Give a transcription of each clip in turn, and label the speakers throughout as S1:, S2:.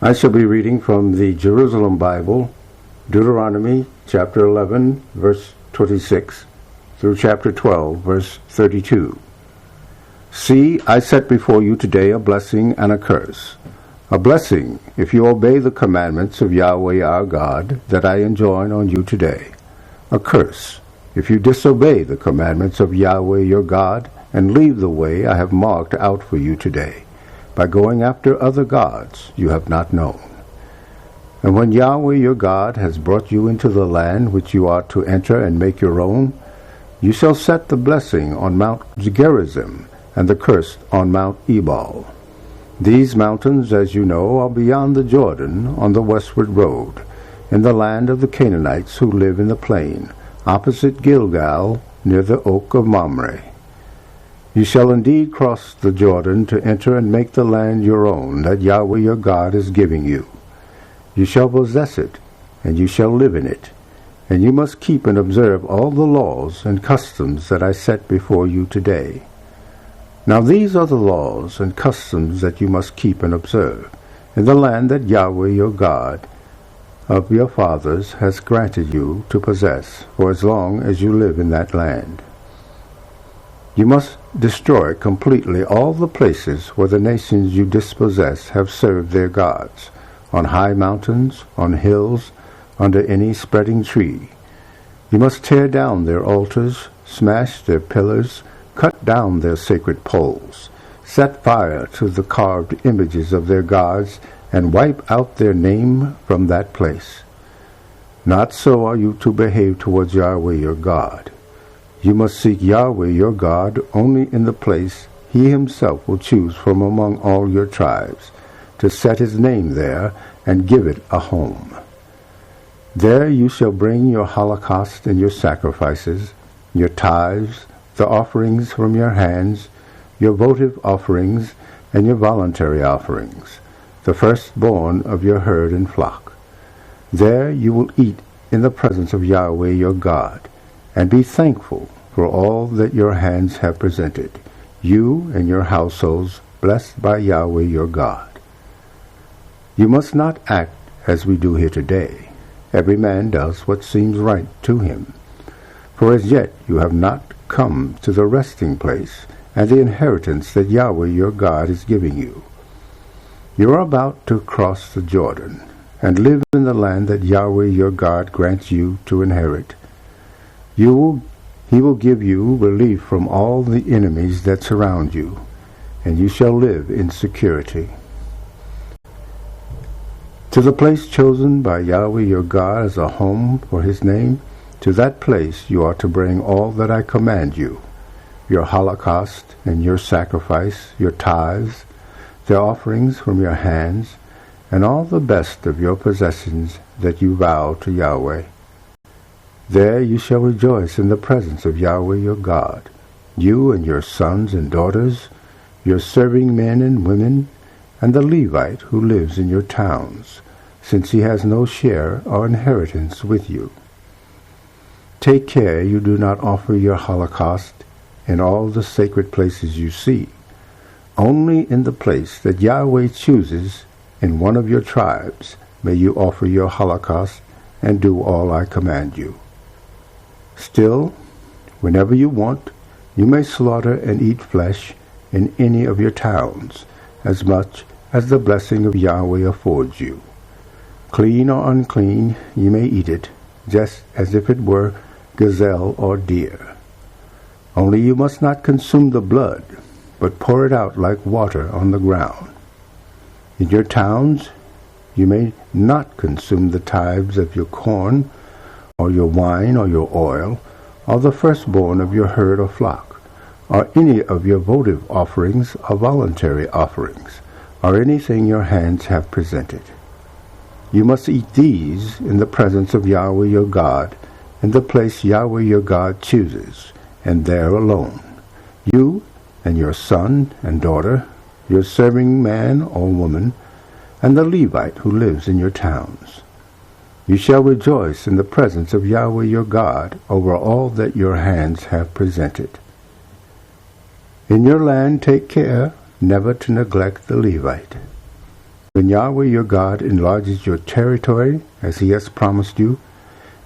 S1: I shall be reading from the Jerusalem Bible, Deuteronomy chapter 11, verse 26, through chapter 12, verse 32. See, I set before you today a blessing and a curse. A blessing, if you obey the commandments of Yahweh our God that I enjoin on you today. A curse, if you disobey the commandments of Yahweh your God and leave the way I have marked out for you today, by going after other gods you have not known. And when Yahweh your God has brought you into the land which you are to enter and make your own, you shall set the blessing on Mount Gerizim and the curse on Mount Ebal. These mountains, as you know, are beyond the Jordan on the westward road, in the land of the Canaanites who live in the plain, opposite Gilgal, near the oak of Mamre. You shall indeed cross the Jordan to enter and make the land your own, that Yahweh your God is giving you. You shall possess it, and you shall live in it, and you must keep and observe all the laws and customs that I set before you today. Now these are the laws and customs that you must keep and observe, in the land that Yahweh your God of your fathers has granted you to possess, for as long as you live in that land. You must destroy completely all the places where the nations you dispossess have served their gods, on high mountains, on hills, under any spreading tree. You must tear down their altars, smash their pillars, cut down their sacred poles, set fire to the carved images of their gods, and wipe out their name from that place. Not so are you to behave towards Yahweh your God. You must seek Yahweh your God only in the place he himself will choose from among all your tribes, to set his name there and give it a home. There you shall bring your holocaust and your sacrifices, your tithes, the offerings from your hands, your votive offerings, and your voluntary offerings, the firstborn of your herd and flock. There you will eat in the presence of Yahweh your God, and be thankful for all that your hands have presented, you and your households, blessed by Yahweh your God. You must not act as we do here today. Every man does what seems right to him. For as yet you have not come to the resting place and the inheritance that Yahweh your God is giving you. You are about to cross the Jordan, and live in the land that Yahweh your God grants you to inherit. He will give you relief from all the enemies that surround you, and you shall live in security. To the place chosen by Yahweh your God as a home for his name, to that place you are to bring all that I command you, your holocaust and your sacrifice, your tithes, the offerings from your hands, and all the best of your possessions that you vow to Yahweh. There you shall rejoice in the presence of Yahweh your God, you and your sons and daughters, your serving men and women, and the Levite who lives in your towns, since he has no share or inheritance with you. Take care you do not offer your holocaust in all the sacred places you see. Only in the place that Yahweh chooses in one of your tribes may you offer your holocaust and do all I command you. Still, whenever you want, you may slaughter and eat flesh in any of your towns, as much as the blessing of Yahweh affords you. Clean or unclean, you may eat it, just as if it were gazelle or deer. Only you must not consume the blood, but pour it out like water on the ground. In your towns you may not consume the tithes of your corn, or your wine, or your oil, or the firstborn of your herd or flock, or any of your votive offerings or voluntary offerings, or anything your hands have presented. You must eat these in the presence of Yahweh your God, in the place Yahweh your God chooses, and there alone. You and your son and daughter, your serving man or woman, and the Levite who lives in your towns. You shall rejoice in the presence of Yahweh your God over all that your hands have presented. In your land take care never to neglect the Levite. When Yahweh your God enlarges your territory, as he has promised you,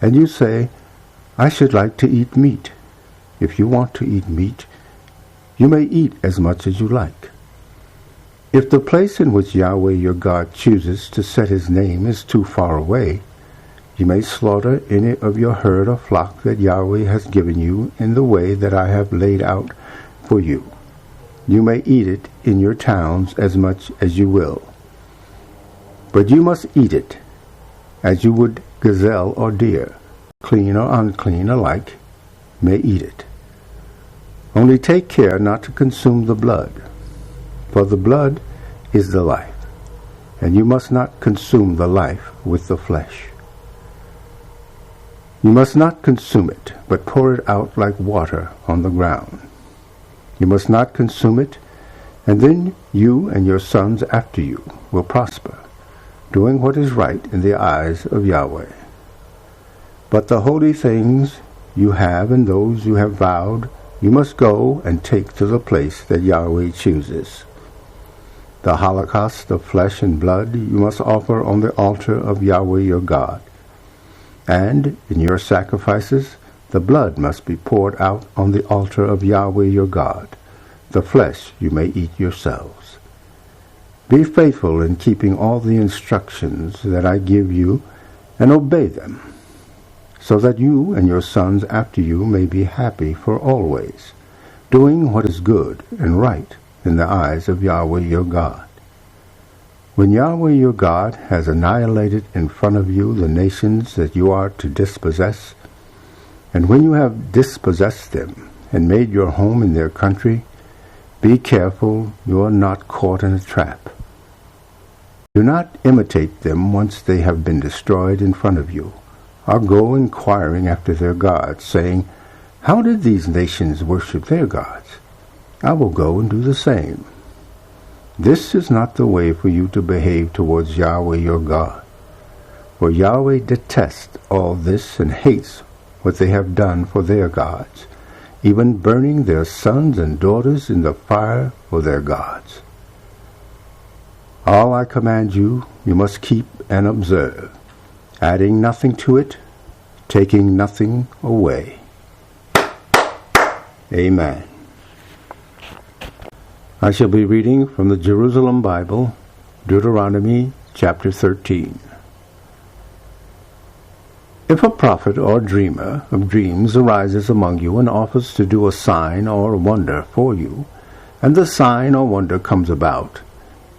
S1: and you say, I should like to eat meat. If you want to eat meat, you may eat as much as you like. If the place in which Yahweh your God chooses to set his name is too far away, you may slaughter any of your herd or flock that Yahweh has given you in the way that I have laid out for you. You may eat it in your towns as much as you will. But you must eat it as you would gazelle or deer, clean or unclean alike, may eat it. Only take care not to consume the blood, for the blood is the life, and you must not consume the life with the flesh. You must not consume it, but pour it out like water on the ground. You must not consume it, and then you and your sons after you will prosper, doing what is right in the eyes of Yahweh. But the holy things you have and those you have vowed, you must go and take to the place that Yahweh chooses. The holocaust of flesh and blood you must offer on the altar of Yahweh your God. And in your sacrifices the blood must be poured out on the altar of Yahweh your God. The flesh you may eat yourselves. Be faithful in keeping all the instructions that I give you, and obey them, so that you and your sons after you may be happy for always, doing what is good and right in the eyes of Yahweh your God. When Yahweh your God has annihilated in front of you the nations that you are to dispossess, and when you have dispossessed them and made your home in their country, be careful you are not caught in a trap. Do not imitate them once they have been destroyed in front of you, or go inquiring after their gods, saying, How did these nations worship their gods? I will go and do the same. This is not the way for you to behave towards Yahweh your God. For Yahweh detests all this and hates what they have done for their gods, even burning their sons and daughters in the fire for their gods. All I command you, you must keep and observe, adding nothing to it, taking nothing away. Amen. I shall be reading from the Jerusalem Bible, Deuteronomy chapter 13. If a prophet or dreamer of dreams arises among you and offers to do a sign or a wonder for you, and the sign or wonder comes about,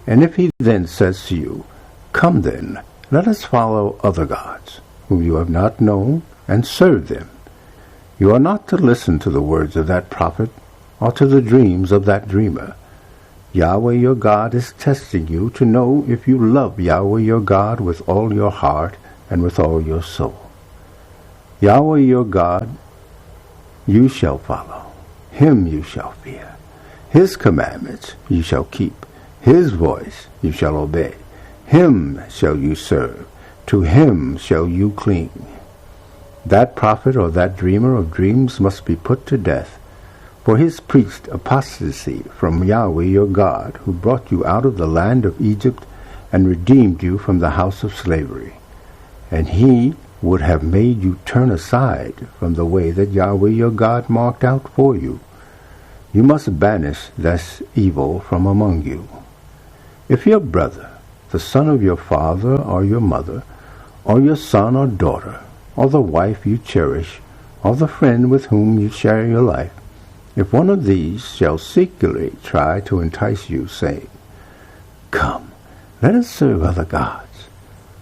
S1: and if he then says to you, Come then, let us follow other gods, whom you have not known, and serve them, you are not to listen to the words of that prophet, or to the dreams of that dreamer. Yahweh your God is testing you to know if you love Yahweh your God with all your heart and with all your soul. Yahweh your God you shall follow, him you shall fear. His commandments you shall keep, his voice you shall obey. Him shall you serve, to him shall you cling. That prophet or that dreamer of dreams must be put to death, for he has preached apostasy from Yahweh your God, who brought you out of the land of Egypt and redeemed you from the house of slavery. And he would have made you turn aside from the way that Yahweh your God marked out for you. You must banish this evil from among you. If your brother, the son of your father or your mother, or your son or daughter, or the wife you cherish, or the friend with whom you share your life, if one of these shall secretly try to entice you, saying, Come, let us serve other gods,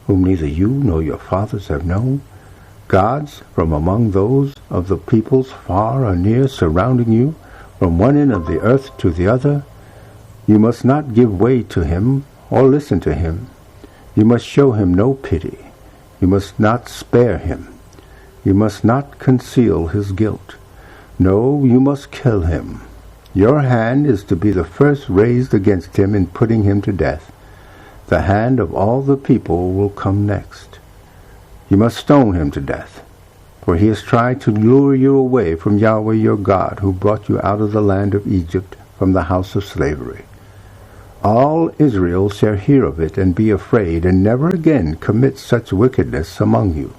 S1: whom neither you nor your fathers have known, gods from among those of the peoples far or near surrounding you, from one end of the earth to the other, you must not give way to him or listen to him. You must show him no pity. You must not spare him. You must not conceal his guilt. No, you must kill him. Your hand is to be the first raised against him in putting him to death. The hand of all the people will come next. You must stone him to death, for he has tried to lure you away from Yahweh your God, who brought you out of the land of Egypt from the house of slavery. All Israel shall hear of it and be afraid, and never again commit such wickedness among you.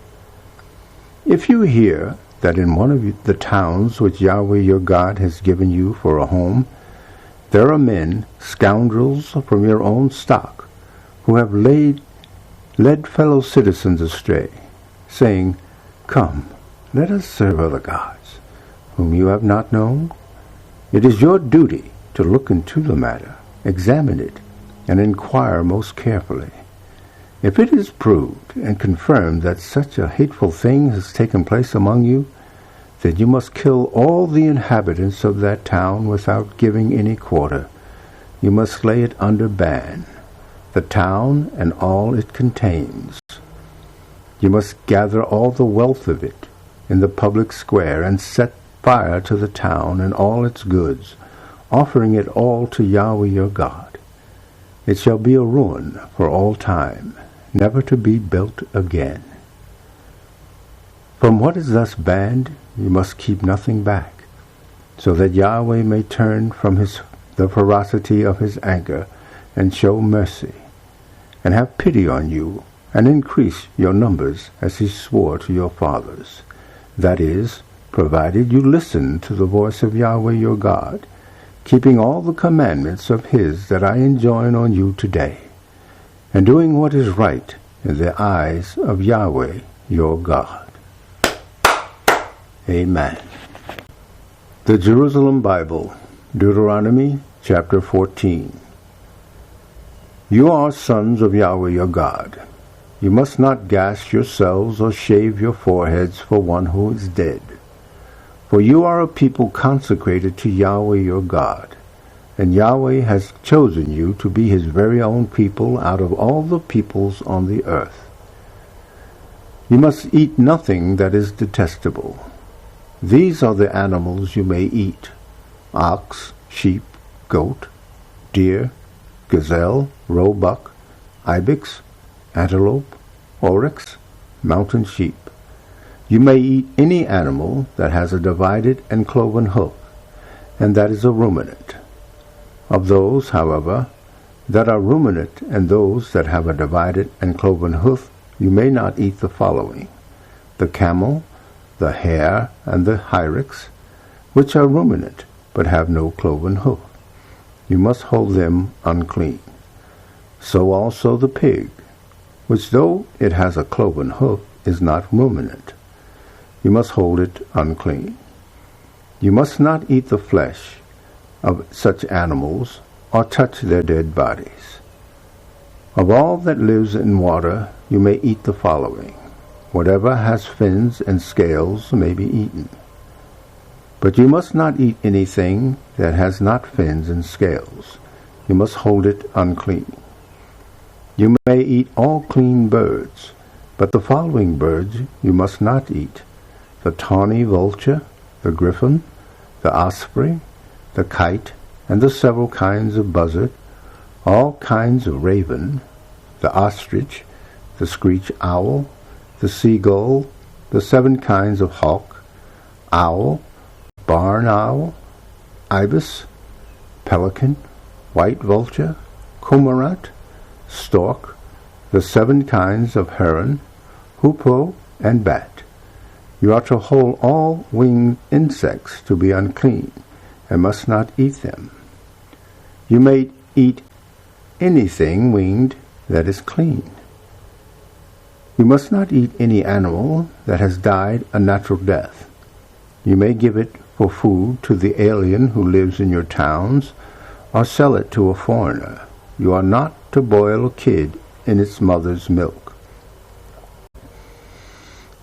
S1: If you hear that in one of the towns which Yahweh your God has given you for a home, there are men, scoundrels from your own stock, who have led fellow citizens astray, saying, Come, let us serve other gods, whom you have not known. It is your duty to look into the matter, examine it, and inquire most carefully. If it is proved and confirmed that such a hateful thing has taken place among you, then you must kill all the inhabitants of that town without giving any quarter. You must lay it under ban, the town and all it contains. You must gather all the wealth of it in the public square and set fire to the town and all its goods, offering it all to Yahweh your God. It shall be a ruin for all time, never to be built again. From what is thus banned, you must keep nothing back, so that Yahweh may turn from the ferocity of his anger and show mercy, and have pity on you, and increase your numbers as he swore to your fathers. That is, provided you listen to the voice of Yahweh your God, keeping all the commandments of his that I enjoin on you today, and doing what is right in the eyes of Yahweh your God. Amen. The Jerusalem Bible, Deuteronomy chapter 14. You are sons of Yahweh your God. You must not gash yourselves or shave your foreheads for one who is dead. For you are a people consecrated to Yahweh your God, and Yahweh has chosen you to be his very own people out of all the peoples on the earth. You must eat nothing that is detestable. These are the animals you may eat: ox, sheep, goat, deer, gazelle, roebuck, ibex, antelope, oryx, mountain sheep. You may eat any animal that has a divided and cloven hoof, and that is a ruminant. Of those, however, that are ruminant and those that have a divided and cloven hoof, you may not eat the following: the camel, the hare, and the hyrax, which are ruminant, but have no cloven hoof. You must hold them unclean. So also the pig, which though it has a cloven hoof, is not ruminant. You must hold it unclean. You must not eat the flesh of such animals, or touch their dead bodies. Of all that lives in water you may eat the following: whatever has fins and scales may be eaten. But you must not eat anything that has not fins and scales. You must hold it unclean. You may eat all clean birds, but the following birds you must not eat: the tawny vulture, the griffon, the osprey, the kite, and the several kinds of buzzard, all kinds of raven, the ostrich, the screech owl, the seagull, the 7 kinds of hawk, owl, barn owl, ibis, pelican, white vulture, cormorant, stork, the 7 kinds of heron, hoopoe, and bat. You are to hold all winged insects to be unclean, and must not eat them. You may eat anything winged that is clean. You must not eat any animal that has died a natural death. You may give it for food to the alien who lives in your towns, or sell it to a foreigner. You are not to boil a kid in its mother's milk.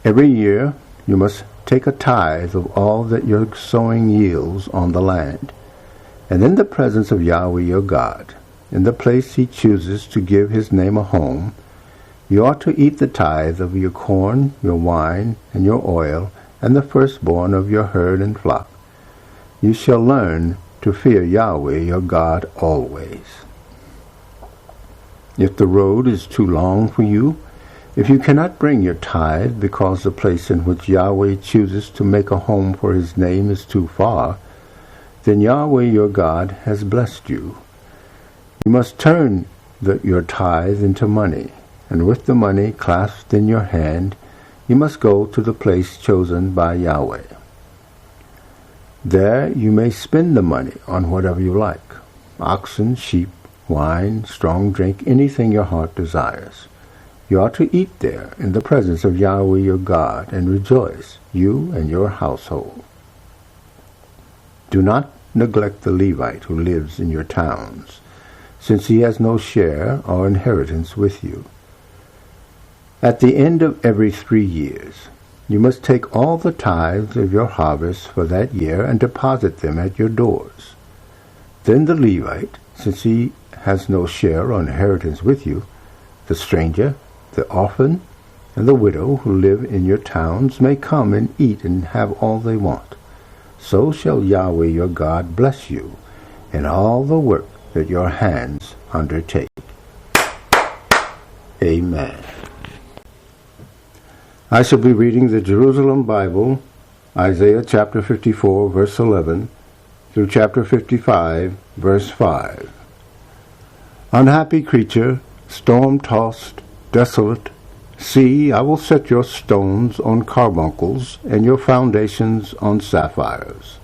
S1: Every year you must take a tithe of all that your sowing yields on the land, and in the presence of Yahweh your God, in the place he chooses to give his name a home, you ought to eat the tithe of your corn, your wine, and your oil, and the firstborn of your herd and flock. You shall learn to fear Yahweh your God always. If the road is too long for you, if you cannot bring your tithe because the place in which Yahweh chooses to make a home for his name is too far, then Yahweh your God has blessed you. You must turn your tithe into money, and with the money clasped in your hand, you must go to the place chosen by Yahweh. There you may spend the money on whatever you like: oxen, sheep, wine, strong drink, anything your heart desires. You are to eat there in the presence of Yahweh your God, and rejoice, you and your household. Do not neglect the Levite who lives in your towns, since he has no share or inheritance with you. At the end of every 3 years, you must take all the tithes of your harvest for that year and deposit them at your doors. Then the Levite, since he has no share or inheritance with you, the stranger, the orphan, and the widow who live in your towns may come and eat and have all they want. So shall Yahweh your God bless you in all the work that your hands undertake. Amen. I shall be reading the Jerusalem Bible, Isaiah chapter 54, verse 11, through chapter 55, verse 5. Unhappy creature, storm-tossed, desolate, see, I will set your stones on carbuncles and your foundations on sapphires.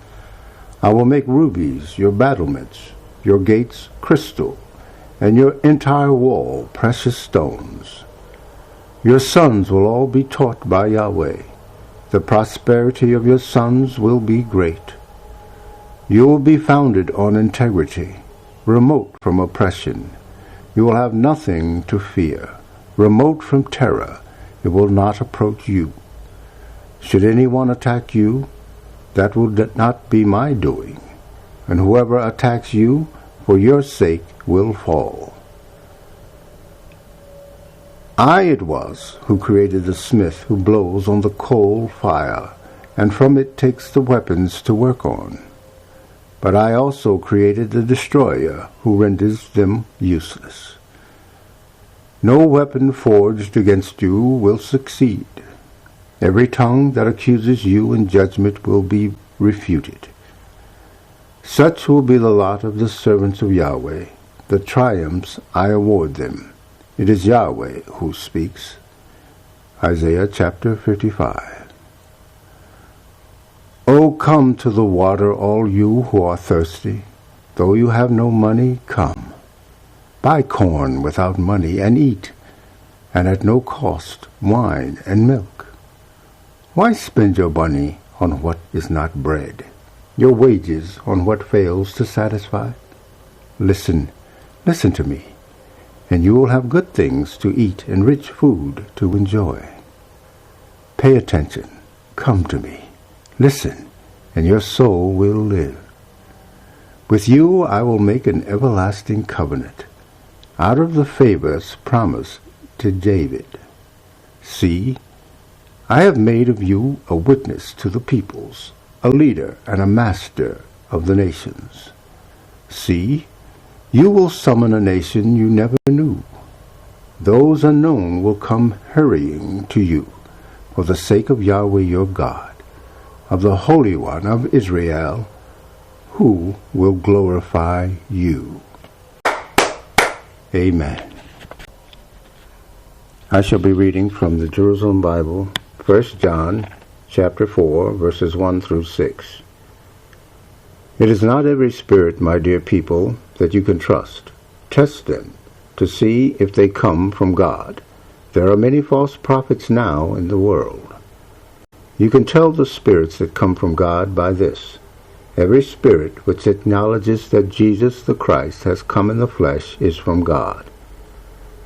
S1: I will make rubies your battlements, your gates crystal, and your entire wall precious stones. Your sons will all be taught by Yahweh. The prosperity of your sons will be great. You will be founded on integrity, remote from oppression. You will have nothing to fear. Remote from terror, it will not approach you. Should anyone attack you, that will not be my doing, and whoever attacks you for your sake will fall. I it was who created the smith who blows on the coal fire, and from it takes the weapons to work on. But I also created the destroyer who renders them useless. No weapon forged against you will succeed. Every tongue that accuses you in judgment will be refuted. Such will be the lot of the servants of Yahweh. The triumphs I award them. It is Yahweh who speaks. Isaiah chapter 55. O come to the water, all you who are thirsty. Though you have no money, come. Buy corn without money and eat, and at no cost wine and milk. Why spend your money on what is not bread, your wages on what fails to satisfy? Listen to me, and you will have good things to eat and rich food to enjoy. Pay attention, come to me, listen, and your soul will live. With you I will make an everlasting covenant, out of the favors promised to David. See, I have made of you a witness to the peoples, a leader and a master of the nations. See, you will summon a nation you never knew. Those unknown will come hurrying to you for the sake of Yahweh your God, of the Holy One of Israel, who will glorify you. Amen. I shall be reading from the Jerusalem Bible, 1 John chapter 4, verses 1 through 6. It is not every spirit, my dear people, that you can trust. Test them to see if they come from God. There are many false prophets now in the world. You can tell the spirits that come from God by this: every spirit which acknowledges that Jesus the Christ has come in the flesh is from God.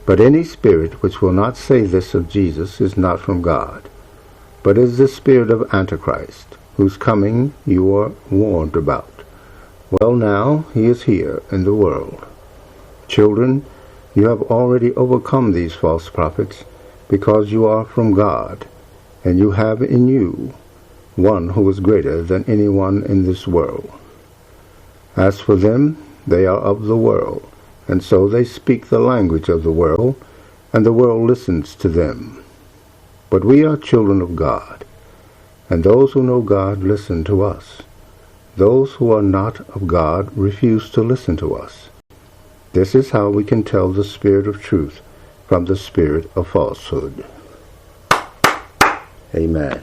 S1: But any spirit which will not say this of Jesus is not from God, but is the spirit of Antichrist, whose coming you are warned about. Well, now he is here in the world. Children, you have already overcome these false prophets, because you are from God, and you have in you one who is greater than anyone in this world. As for them, they are of the world, and so they speak the language of the world, and the world listens to them. But we are children of God, and those who know God listen to us. Those who are not of God refuse to listen to us. This is how we can tell the spirit of truth from the spirit of falsehood. Amen.